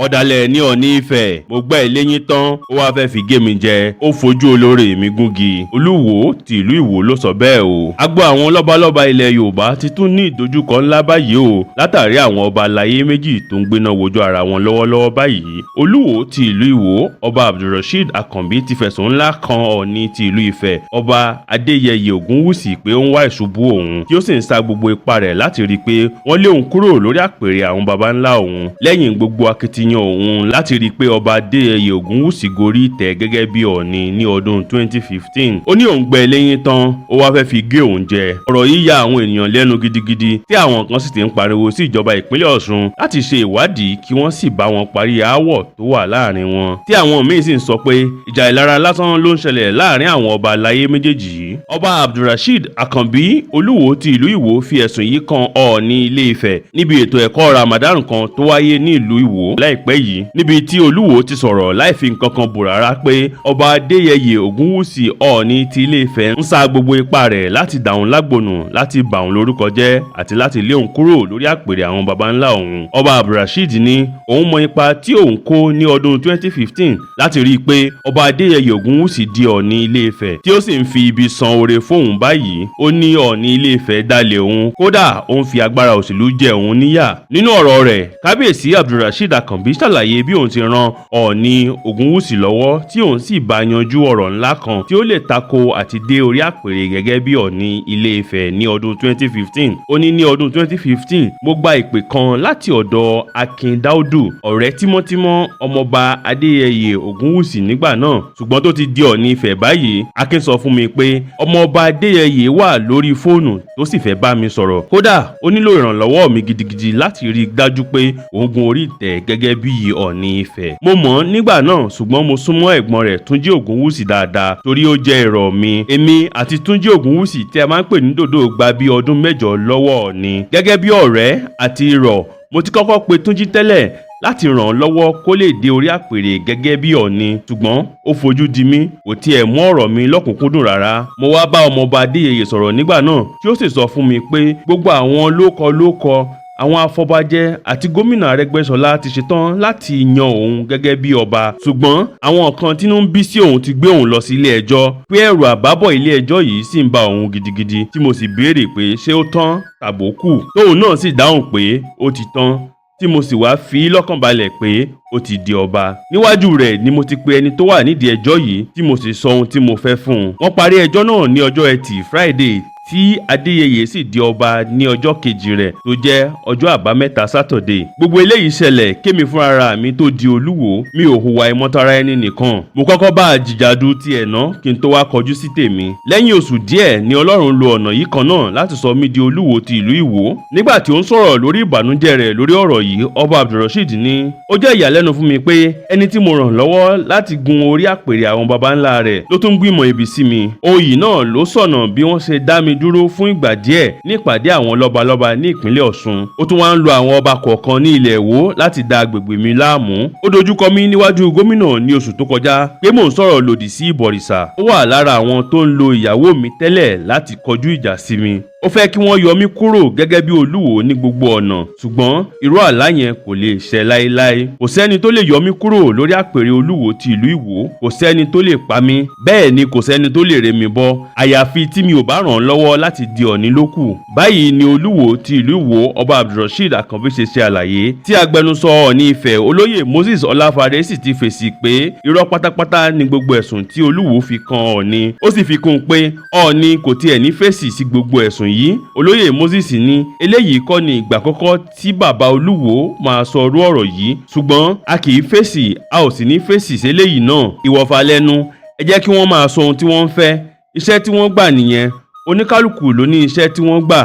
ọ̀dàlẹ̀ ní Ọọ̀ni Ifẹ̀ mo gbá ẹ léyìn tán ó wáá fẹ́ fi gé mi jẹ ó fojú olóore mi gúngi. Olúwo ti ìlú Ìwó ló sọ bẹ́ẹ̀ o. agbo àwọn lọ́balọ́ba ilẹ̀ Yorùbá ti tún ní ìdojúkọ ńlá báyìí o látàrí àwọn ọba aláyé méjì tó ń gbéná wojú ara wọn lọ́wọ́lọ́wọ́ báyìí. Olúwo ti ìlú Ìwó ọba Abdulrasheed Akànbí ti fẹ̀sùn ńlá kan Ọọ̀ni ti ìlú Ifẹ̀ ọba Adéyẹyè Ògúnwùsì pé ó ń wá ìṣubú òun tí ó sì ń sa gbogbo ipá rẹ̀ láti rí i pé wọ́n lé òun kúrò lórí àpèrè àwọn baba ńlá òun lẹ́yìn gbogbo akitiyan òun láti rí i pé ọba Adéyẹyè Ògúnwùsì gorí ìtẹ́ gẹ́gẹ́ bí Ọọ̀ni ní ọdún 2015. ó ní òun gbẹ́ lẹ́yìn tán ó wá fẹ́ fi gé òun jẹ. ọ̀rọ̀ yìí ya àwọn ènìyàn lẹ́nu gidigidi tí àwọn kan sì ti ń pariwo sí ìjọba ìpínlẹ̀ Ọ̀ṣun láti ṣe ìwádìí kí wọ́n sì bá wọn parí aáwọ̀ tó wà láàrin wọn. tí àwọn míín sì ń sọ pé ìjà ìlara lásán ló ń ṣẹlẹ̀ láàrin àwọn ọba aláyé méjèèjì yìí. ọba Abdulrasheed Akànbí Olúwo ti ìlú Ìwó fi ẹ̀sùn yìí kan Ọọ̀ni Ilé Ifẹ̀ níbi ètò ẹ̀kọ́ Ramadan kan tó wáyé ní ìlú Ìwó láìpẹ́ yìí níbi tí Olúwo ti sọ̀rọ̀ láì fi nǹkan kan bò rárá pé ọba Adéyẹyè Ògúnwùsì Ọọ̀ni ti Ilé Ifẹ̀ ń sa gbogbo ipá rẹ̀ láti dà òun lágbònù láti bà òun lórúkọ jẹ́ àti láti lé òun kúrò lórí àpèrè àwọn baba ńlá òun. ọba Abdulrasheed ní òun mọ ipa tí òun kó ní ọdún 2015 láti rí i pé ọba Adéyẹyè Ògúnwùsì di Ọọ̀ni Ilé Ifẹ̀ tí ó sì ń fi ibi san oore fóun báyìí. ó ní Ọọ̀ni Ilé Ifẹ̀ dalẹ̀ òun kódà ó ń fi agbára òṣèlú jẹ òun níyà. nínú ọ̀rọ̀ rẹ̀ kábíyèsí Abdulrasheed Akànbí ṣàlàyé bí òun ti ran Ọọ̀ni Ògúnwùsì lọ́wọ́ tí òun sì bá yanjú ọ̀rọ̀ ńlá kan tí ó lè tako àti dé orí àpèrè gẹ́gẹ́ bí Ọọ̀ni Ilé Ifẹ̀ ní ọdún 2015. ó ní ní ọdún 2015 mo gba ìpè kan láti ọ̀dọ̀ Akin Dáúdù ọ̀rẹ́ tímọ́tímọ́ ọmọọba Adéyẹyè Ògúnwùsì nígbà náà ṣùgbọ́n tó ti di Ọọ̀ni Ifẹ̀ báyìí. Akin sọ fún mi pé ọmọọba Adéyẹyè wà lórí fóònù tó sì fẹ́ bá mi sọ̀rọ̀ kódà ó nílò ìrànlọ́wọ́ mi gidigidi láti rí i dájú pé òun gun orí ìtẹ́ gẹ́gẹ́ bí Ọọ̀ni Ifẹ̀. mo mọ̀ ọ́n nígbà náà ṣùgbọ́n mo súnmọ́ ẹ̀gbọ́n rẹ̀ Túnjí Ògúnwùsì dáadáa torí ó jẹ́ ìrọ̀ mi. èmi àti Túnjí Ògúnwùsì tí a máa ń pè ní dòdò gba bí ọdún 6 lọ́wọ́ Ọọ̀ni. gẹ́gẹ́ bí ọ̀rẹ́ àti ìrọ̀ mo ti kọ́kọ́ pe Túnjí tẹ́lẹ̀ láti ràn án lọ́wọ́ kó lè dé orí àpèrè gẹ́gẹ́ bí Ọọ̀ni ṣùgbọ́n ó fojú di mí kò tiẹ̀ mú ọ̀rọ̀ mi lọ́kùnkúndùn rárá. mo wá bá ọmọọba Adéyẹyè sọ̀rọ̀ nígbà náà tí ó sì sọ fún mi pé gbogbo àwọn lókọ àwọn afọbajẹ àti gómìnà Arẹ́gbẹ́ṣọlá ti ṣetán láti yan òun gẹ́gẹ́ bí ọba ṣùgbọ́n àwọn kan tínú ń bí sí òun ti gbé òun lọ sí ilé ẹjọ́ pé ẹ̀rù àbábọ̀ ilé ẹjọ́ yìí sì ń ba òun gidigidi tí mo sì béèrè pé ṣé ó tán tàbó kù tóun náà sì dáhùn pé ó ti tán tí mo sì wá fi lọ́kàn balẹ̀ pé ó ti di ọba. níwájú rẹ̀ ni mo ti pe ẹni tó wà nídìí ẹjọ́ yìí tí mo sì sọ ohun tí mo fẹ́ fún un. wọ́n parí ẹjọ́ náà ní ọjọ́ Ẹtì Friday tí Adéyẹyè sì di ọba ní ọjọ́ kejì rẹ̀ tó jẹ́ ọjọ́ àbámẹ́ta Saturday. gbogbo eléyìí ṣẹlẹ̀ kémi fúnra mi tó di Olúwo mi ò hùwà ìmọ̀tara ẹni nìkan. mo kọ́kọ́ bá àjìjàdù tiẹ̀ ná kí n tó wá kọjú sí tèmi. lẹ́yìn oṣù díẹ̀ ni Ọlọ́run lo ọ̀nà yìí kan náà láti sọ mí di Olúwo ti ìlú Ìwó. nígbà tí ó ń sọ̀rọ̀ lórí ìbànújẹ́ rẹ̀ lórí ọ̀rọ̀ yìí ọba Abdulrasheed ní ó jẹ́ ìyàlẹ́nu fún mi pé ẹni tí mo ràn lọ́wọ́ láti gun orí àpèrè àwọn baba ńlá rẹ̀ ló tún gbìmọ̀ ibi sí mi. oyè náà ló sọ̀nà bí wọ́n ṣe dá mi dúró fún ìgbà díẹ̀ ní ìpàdé àwọn lọ́balọ́ba ní ìpínlẹ̀ Ọ̀ṣun. ó tún wá ń lo àwọn ọba kọ̀ọ̀kan ní ilẹ̀ Ìwó láti da agbègbè mi láàmú. ó dojúkọ mi níwájú gómìnà ní oṣù tó kọjá pé mò ń sọ̀rọ̀ lòdì sí ìbọ̀rìṣà. ó wà lára àwọn tó ń lo ìyàwó mi tẹ́lẹ̀ láti kọjú ìjà sí mi. ó fẹ́ kí wọ́n yọ mí kúrò gẹ́gẹ́ bí Olúwo ní gbogbo ọ̀nà ṣùgbọ́n irú àlá yẹn kò lè ṣẹ láéláé. kò sẹ́ni tó lè yọ mí kúrò lórí àpèrè Olúwo ti ìlú Ìwó. kò sẹ́ni tó lè pa mí bẹ́ẹ̀ ni kò sẹ́ni tó lè ré mi bọ́ àyàfi tí mi ò bá ràn án lọ́wọ́ láti di Ọọ̀ni lókù. báyìí ni Olúwo ti ìlú Ìwó ọba Abdulrasheed Akànbí ṣe àlàyé tí agbẹnusọ Ọọ̀ni Ifẹ̀ olóyè Moses Ọláfadé sì ti fèsì pé irọ́ pátápátá ni gbogbo ẹ̀sùn tí Olúwo fi kan Ọọ̀ni. ó sì fi kún un pé Ọọ̀ni kò tiẹ̀ ní fèsì sí gbogbo ẹ̀sùn yìí. olóyè Moses ní eléyìí kọ́ ni ìgbà àkọ́kọ́ tí bàbá Olúwo máa sọ irú ọ̀rọ̀ yìí ṣùgbọ́n a kì í fèsì a ò sì ní fèsì sí eléyìí náà. ìwọ̀fà lẹ́nu ẹ jẹ́ kí wọ́n máa sọ ohun tí wọ́n ń fẹ́ iṣẹ́ tí wọ́n gbà nìyẹn oníkálukú ló ní iṣẹ́ tí wọ́n gbà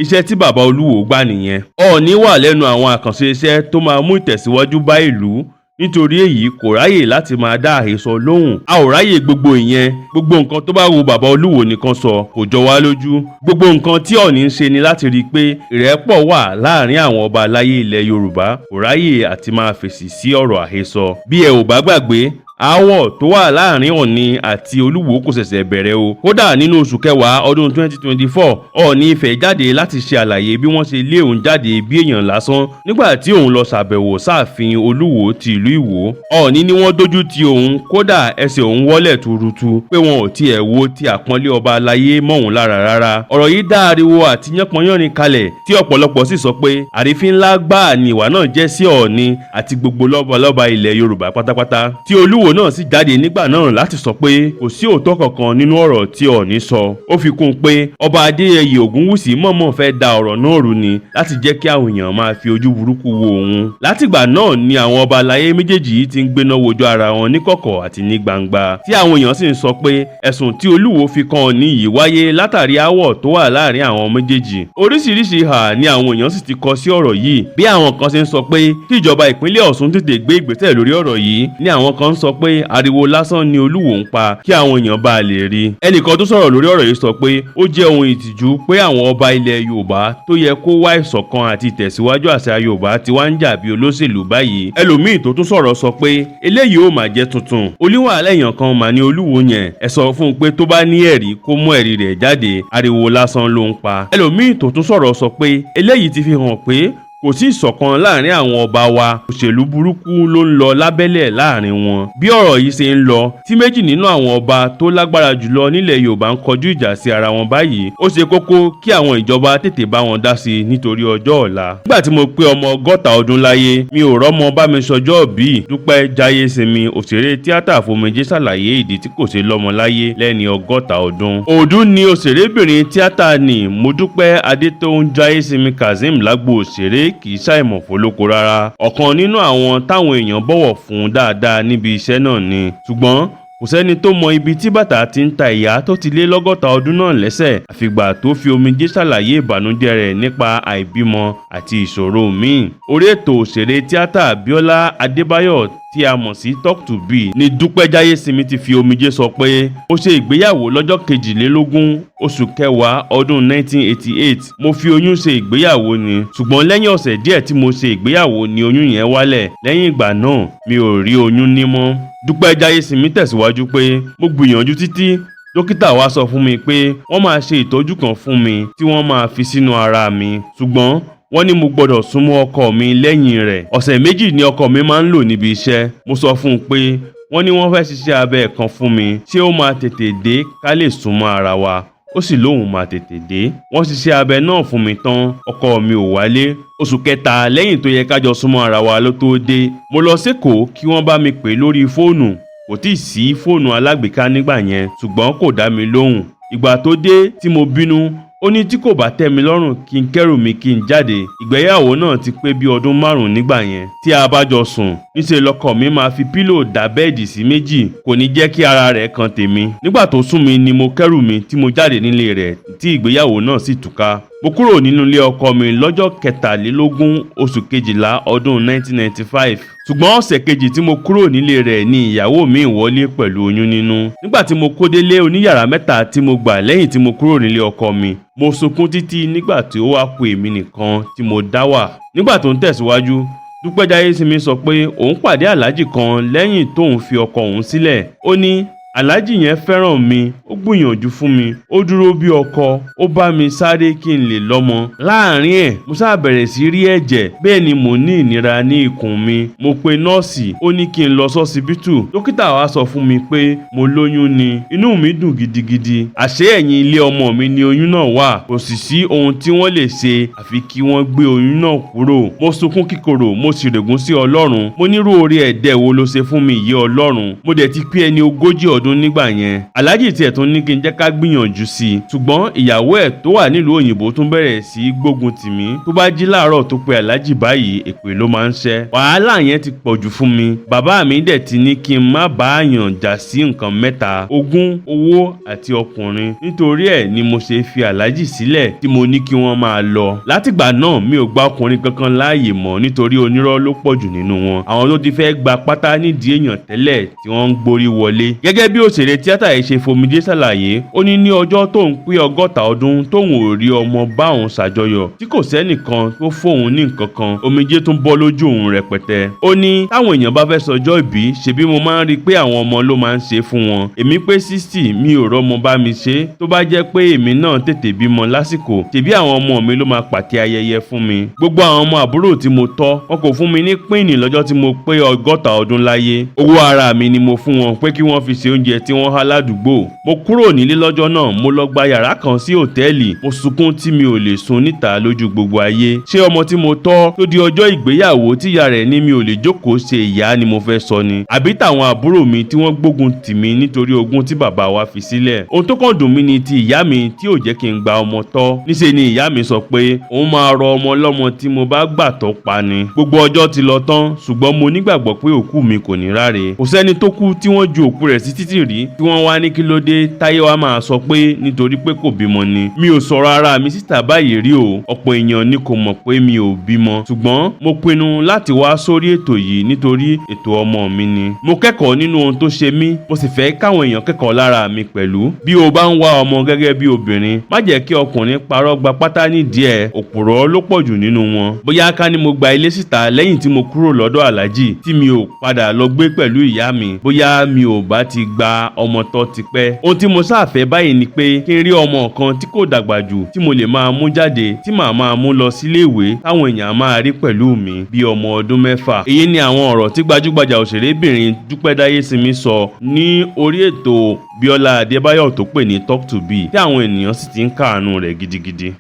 iṣẹ́ tí bàbá Olúwo gbà nìyẹn. Ọọ̀ni wà lẹ́nu àwọn àkànṣe iṣẹ́ tó máa mú ìtẹ̀síwájú bá ìlú nítorí èyí kò ráyè láti máa dá àhesọ lóhùn. a ò ráyè gbogbo ìyẹn gbogbo nǹkan tó bá wu bàbá Olúwo nìkan sọ kò jọ wá lójú. gbogbo nǹkan tí Ọọ̀ni ń ṣe ni láti rí i pé ìrẹ́pọ̀ wà láàrin àwọn ọba aláyé ilẹ̀ Yorùbá kò ráyè àti máa fèsì sí ọ̀rọ̀ àhesọ. bí ẹ ò bá gbàgbé aáwọ̀ tó wà láàrin Ọọ̀ni àti Olúwo kò ṣẹ̀ṣẹ̀ bẹ̀rẹ̀ o. Kódà nínú oṣù kẹwàá ọdún 2024 Ọọ̀ni Ifẹ̀ jáde láti ṣe àlàyé bí wọ́n ṣe lé òun jáde bí èèyàn lásán nígbà tí òun lọ ṣàbẹ̀wò sáàfin Olúwo ti ìlú Ìwó. Ọọ̀ni ni wọ́n dójú ti òun, kódà ẹsẹ̀ òun wọ́lẹ̀ tuurutu pé wọn ò tiẹ̀ wo ti àpọ́nlé ọba aláyé mọ́ òun lára rárá. Ọ̀rọ̀ yìí dá ariwo àti yánpọnyánrin kalẹ̀ tí ọ̀pọ̀lọpọ̀ sì sọ pé àrífín ńlá gbáà ni ìwà náà jẹ́ sí Ọọ̀ni àti gbogbo lọ́balọ́ba ilẹ̀ Yorùbá pátápátá. Tí Olúwo náà sì jáde nígbà náà láti sọ pé kò sí òótọ́ kankan nínú ọ̀rọ̀ tí Ọọ̀ni sọ. Ó fi kún un pé ọba Adéyẹyè Ògúnwùsì mọ̀ọ́mọ̀ fẹ́ da ọ̀rọ̀ náà rú ni láti jẹ́ kí àwọn èèyàn máa fi ojú burúkú wo òun. Látìgbà náà ni àwọn ọba aláyé méjèèjì yìí ti ń gbéná wojú ara wọn ní kọ̀kọ̀ àti ní gbangba, tí àwọn èèyàn sì ń sọ pé ẹ̀sùn tí Olúwo fi kan Ọọ̀ni yìí wáyé látàrí aáwọ̀ tó wà láàrin àwọn méjèèjì. Oríṣiríṣi ìhà ni àwọn èèyàn sì ti kọ sí ọ̀rọ̀ yìí. Bí àwọn kan ṣe ń sọ pé kí ìjọba ìpínlẹ̀ Ọ̀ṣun tètè gbé ìgbésẹ̀ lórí ọ̀rọ̀ yìí, ni àwọn kan ń sọ pé ariwo lásán ni Olúwo ń pa kí àwọn èèyàn bá lè rí. Ẹnìkan tó sọ̀rọ̀ lórí ọ̀rọ̀ yìí sọ pé ó jẹ́ ohun ìtìjú pé àwọn ọba ilẹ̀ Yorùbá tó yẹ kó wá ìṣọ̀kan àti ìtẹ̀síwájú àṣà Yorùbá ti wá ń jà bí olóṣèlú báyìí. Ẹlòmíì tó tún sọ̀rọ̀ sọ pé eléyìí ó máa jẹ́ tuntun. Oníwàhálà èèyàn kan mà ní Olúwo yẹn, ẹ sọ fún un pé tó bá ní ẹ̀rí kó mú ẹ̀rí rẹ̀ jáde, ariwo lásán ló ń pa. Ẹlòmíì tó tún sọ̀rọ̀ sọ pé eléyìí ti fi hàn pé kò sí ìṣọ̀kan láàrin àwọn ọba wa, òṣèlú burúkú ló ń lọ lábẹ́lẹ̀ láàrin wọn. Bí ọ̀rọ̀ yìí ṣe ń lọ, tí méjì nínú àwọn ọba tó lágbára jùlọ nílẹ̀ Yorùbá ń kọjú ìjà sí ara wọn báyìí, ó ṣe kókó kí àwọn ìjọba tètè bá wọn dá sí nítorí ọjọ́ ọ̀la. Nígbà tí mo pé ọmọ 60 ọdún láyé, mi ò rọ́mọ bá mi sọjọ́ bí. Dúpẹ́ Jáyésinmi, òṣèré tíátà fomijé ṣàlàyé ìdí tí kò ṣe lọ́mọ láyé lẹ́ni 60 ọdún. Òdú ni òṣèrébìnrin tíátà ni Modúpẹ́ Adétóun Jáyésinmi Kazeem lágbo òṣèré kì í ṣàìmọ̀ fólóko rárá. Ọ̀kan nínú àwọn táwọn èèyàn bọ̀wọ̀ fún dáadáa níbi iṣẹ́ náà ni. Ṣùgbọ́n kò sẹ́ni tó mọ ibi tí bàtà ti ń ta ìyá tó ti lé 60 ọdún náà lẹ́sẹ̀ àfìgbà tó fi omijé ṣàlàyé ìbànújẹ́ rẹ̀ nípa àìbímọ àti ìṣòro míì. Orí ètò òṣèré tíátà Bíọ́lá Adébáyọ̀ tí a mọ̀ sí Talk to Be ni Dúpẹ́ Jáyésinmi ti fi omijé sọ pé ó ṣe ìgbéyàwó lọ́jọ́ 22 oṣù kẹwàá ọdún 1988. Mo fi oyún ṣe ìgbéyàwó ni, ṣùgbọ́n lẹ́yìn ọ̀sẹ̀ díẹ̀ tí mo ṣe ìgbéyàwó ni oyún yẹn wálẹ̀. Lẹ́yìn ìgbà náà mi ò rí oyún ní mọ́. Dúpẹ́ Jáyésinmi tẹ̀síwájú pé mo gbìyànjú títí, dókítà wá sọ fún mi pé wọ́n máa ṣe ìtọ́jú kan fún mi tí wọ́n máa fi sínú ara mi, ṣùgbọ́n wọ́n ní mo gbọ́dọ̀ súnmọ́ ọkọ mi lẹ́yìn rẹ̀. Ọ̀sẹ̀ méjì ni ọkọ mi máa ń lò níbi iṣẹ́. Mo sọ fún un pé wọ́n ní wọ́n fẹ́ ṣiṣẹ́ abẹ kan fún mi, ṣé ó máa tètè dé ká lè súnmọ́ ara wa? Ó sì lóhùn máa tètè dé. Wọ́n ṣiṣẹ́ abẹ náà fún mi tán, ọkọ mi ò wálé. Oṣù kẹta lẹ́yìn tó yẹ kájọ súnmọ́ ara wa ló tó dé. Mo lọ sékòó kí wọ́n bá mi pè lórí fóònù. Kò tíì sí fóònù alágbèéká nígbà yẹn, ṣùgbọ́n kò dá mi lóhùn. Ìgbà tó dé tí mo bínú, ó ní tí kò bá tẹ́ mi lọ́rùn kí n kẹ́rù mi kí n jáde. Ìgbéyàwó náà ti pé bí ọdún 5 nígbà yẹn. Tí a bá jọ sùn, níṣẹ́ lọkọ mi máa fi pílò dá bẹ́ẹ̀dì sí méjì, kò ní jẹ́ kí ara rẹ̀ kan tèmi. Nígbà tó sún mi ni mo kẹ́rù mi tí mo jáde nílé rẹ̀ tí ìgbéyàwó náà sì túká. Mo kúrò nínú ilé ọkọ mi lọ́jọ́ 23 oṣù kejìlá ọdún 1995. Ṣùgbọ́n ọ̀sẹ̀ kejì tí mo kúrò nílé rẹ̀ ni ìyàwó mi wọlé pẹ̀lú oyún nínú. Nígbà tí mo kó délé oníyàrá 3 tí mo gbà lẹ́yìn tí mo kúrò nílé ọkọ mi, mo sunkún títí nígbà tí ó wá kù èmi nìkan tí mo dá wà. Nígbà tó ń tẹ̀síwájú, Dúpẹ́ Jáyésinmi sọ pé òun pàdé aláàjì kan lẹ́yìn tóun fi ọkọ òun sílẹ̀. Ó ní aláàjì yẹn fẹ́ràn mi, ó gbìyànjú fún mi, ó dúró bí ọkọ, ó bá mi sáré kí n lè lọ́mọ. Láàárín ẹ̀ mo sáà bẹ̀rẹ̀ sí rí ẹ̀jẹ̀, bẹ́ẹ̀ ni mo ní ìnira ní ikùn mi. Mo pe nọ́ọ̀sì, ó ní kí n lọ sọ́sibítù. Dókítà wá sọ fún mi pé mo lóyún ni. Inú mi dùn gidigidi. Àṣé ẹ̀yìn ilé ọmọ mi ni oyún náà wà. Kò sì sí ohun tí wọ́n lè ṣe àfi kí wọ́n gbé oyún náà kúrò. Mo sunkún kíkorò, mo sì règún sí Ọlọ́run. Mo nírú oore ẹ̀dẹ̀ wo ló ṣe fún mi yìí Ọlọ́run. Mo dẹ̀ ti pé ẹni 40 ọdún nígbà yẹn. Aláàjì tiẹ̀ tún ní kí n jẹ́ ká gbìyànjú sí i, ṣùgbọ́n ìyàwó ẹ̀ tó wà nílùú òyìnbó tún bẹ̀rẹ̀ sí í gbógun tì mí. Tó bá jí láàárọ̀ tó pe aláàjì báyìí, èpè ló máa ń ṣẹ́. Wàhálà yẹn ti pọ̀jù fún mi. Bàbá mi dẹ̀ ti ní kí n má bá àyàn jà sí nǹkan 3: ogún, owó àti ọkùnrin. Nítorí ẹ̀ ni mo ṣe fi aláàjì sílẹ̀ tí mo ní kí wọ́n máa lọ. Látìgbà náà mi ò gba ọkùnrin kankan láàyè mọ́ nítorí onírọ́ ló pọ̀jù nínú wọn. Àwọn tó ti fẹ́ gba pátá nídìí èèyàn tẹ́lẹ̀ tí wọ́n ń gborí wọlé. Gẹ́gẹ́ bí òṣèré tíátà yìí ṣe fomijé ṣàlàyé, ó ní ọjọ́ tóun pé 60 ọdún tóun ò rí ọmọ bá òun ṣàjọyọ̀ tí kò sẹ́nìkan tó fóun ní nǹkan kan, omijé tún bọ́ lójú òun rẹpẹtẹ. Ó ní táwọn èèyàn bá fẹ́ sọjọ́ ìbí ṣebí mo máa ń rí pé àwọn ọmọ ló máa ń ṣe fún wọn. Èmi pé 60 mi ò rọ́mọ bá mi ṣe. Tó bá jẹ́ pé èmi náà tètè bímọ lásìkò, ṣebí àwọn ọmọ mi ló máa pàtẹ ayẹyẹ fún mi. Gbogbo àwọn ọmọ àbúrò tí mo tọ́, wọn kò fún mi ní píìnì lọ́jọ́ tí mo pé 60 ọdún láyé. Owó ara mi ni mo fún wọn pé kí wọ́n fi ṣe oúnjẹ tí wọ́n há ládùúgbò. Mo kúrò nílé lọ́jọ́ náà, mo lọ gba yàrá kan sí hòtẹ́ẹ̀lì. Mo sunkún tí mi ò lè sun níta lójú gbogbo ayé. Ṣé ọmọ tí mo tọ́ tó di ọjọ́ ìgbéyàwó tí ìyá rẹ̀ ní mi ò lè jókòó ṣe ìyá ni mo fẹ́ sọ ni? Àbí tàwọn àbúrò mi tí wọ́n gbógun tì mí nítorí ogún tí bàbá wa fi sílẹ̀? Ohun tó kàn dùn mí ni ti ìyá mi tí ò jẹ́ kí n gba ọmọ tọ́. Níṣe ni ìyá mi sọ pé òun máa rọ ọmọ lọ́mọ tí mo bá gbà tọ́ pa ni. Gbogbo ọjọ́ ti lọ tán, ṣùgbọ́n mo nígbàgbọ́ pé òkú mi kò ní ráre. Kò sẹ́ni tó kú tí wọ́n ju òkú rẹ̀ sí títì rí tí wọ́n wá ní kí ló dé táyé wa máa sọ pé nítorí pé kò bímọ ni. Mi ò sọ̀rọ̀ ara mi síta báyìí rí o. Ọ̀pọ̀ èèyàn ni kò mọ̀ pé mi ò bímọ. Ṣùgbọ́n mo pinnu láti wá sórí ètò yìí nítorí ètò ọmọ mi ni. Mo kẹ́kọ̀ọ́ nínú ohun tó ṣe mí, mo sì fẹ́ káwọn èèyàn kẹ́kọ̀ọ́ lára mi pẹ̀lú. Bí o bá ń wá ọmọ gẹ́gẹ́ bí obìnrin, má jẹ́ kí ọkùnrin parọ́ gba pátá nídìí ẹ̀. Òpùrọ́ ló pọ̀ jù nínú wọn. Bóyá ká ní mo gba ilé síta lẹ́yìn tí mo kúrò lọ́dọ̀ Àlájì tí mi ò padà lọ gbé pẹ̀lú ìyá mi, bóyá mi ò bá ti gba ọmọ tọ́ tipẹ́. Ohun tí mo sáfẹ́ báyìí ni pé kí n rí ọmọ kan tí kò dàgbà jù tí mo lè máa mú jáde, tí màá máa mú lọ sílé ìwé táwọn èèyàn máa rí pẹ̀lú mi bí ọmọ ọdún 6. Èyí ni àwọn ọ̀rọ̀ tí gbajúgbajà òṣèrébìnrin Dúpẹ́ Dáyésinmi sọ ní orí ètò Bíọ́lá Adébáyọ̀ tó pè ní Talk to Be, tí àwọn ènìyàn sì ti ń káàánú rẹ̀ gidigidi.